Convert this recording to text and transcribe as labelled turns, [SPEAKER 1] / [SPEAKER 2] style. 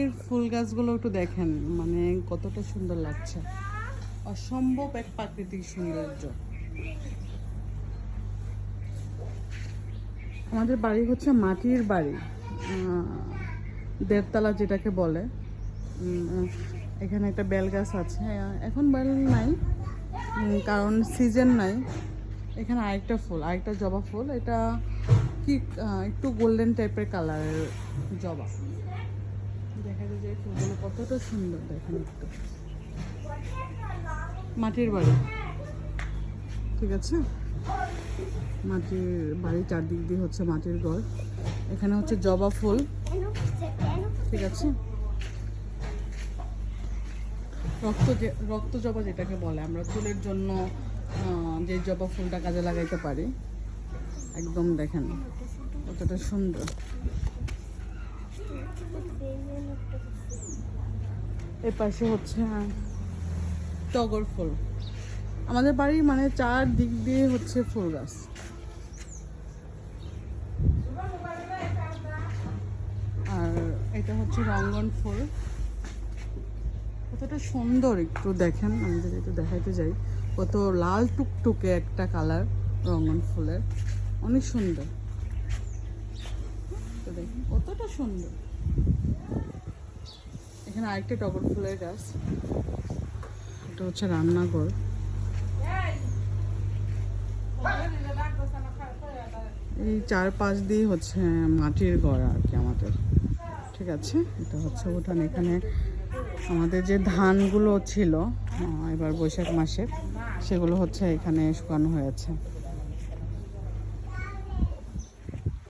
[SPEAKER 1] বাড়ির ফুল গাছগুলো একটু দেখেন, মানে কতটা সুন্দর লাগছে, অসম্ভব এক প্রাকৃতিক সৌন্দর্য। আমাদের বাড়ি হচ্ছে মাটির বাড়ি, দেড়তলা যেটাকে বলে। এখানে একটা বেল গাছ আছে, এখন বেল নাই কারণ সিজন নাই। এখানে আরেকটা ফুল, আরেকটা জবা ফুল, এটা কি একটু গোল্ডেন টাইপের কালারের জবা। দেখা যায় যে ফুলগুলো কতটা সুন্দর, দেখেন একটু। মাটির বাড়ি, ঠিক আছে, মাটির বাড়ি, চারদিক দিয়ে হচ্ছে মাটির ঘর। এখানে হচ্ছে জবা ফুল, ঠিক আছে, রক্ত জবা যেটাকে বলে আমরা, চুলের জন্য যে জবা ফুলটা কাজে লাগাইতে পারি। একদম দেখেন কতটা সুন্দর। এর পাশে হচ্ছে টগর ফুল। আমাদের বাড়ি মানে চার দিক দিয়ে হচ্ছে ফুল গাছ। আর এটা হচ্ছে রঙ্গন ফুল, কতটা সুন্দর একটু দেখেন। আমি যদি একটু দেখাইতে যাই, কত লাল টুকটুকে একটা কালার রঙ্গন ফুলের, অনেক সুন্দর। তো দেখেন কতটা সুন্দর। এখানে আরেকটা টগর ফুলের গাছ, এটা হচ্ছে রান্নাঘর। এই চারপাশ দিয়ে হচ্ছে মাটির ঘর আর কি আমাদের, ঠিক আছে। এটা হচ্ছে উঠান। এখানে আমাদের যে ধানগুলো ছিল এবার বৈশাখ মাসের, সেগুলো হচ্ছে এখানে শুকানো হয়েছে।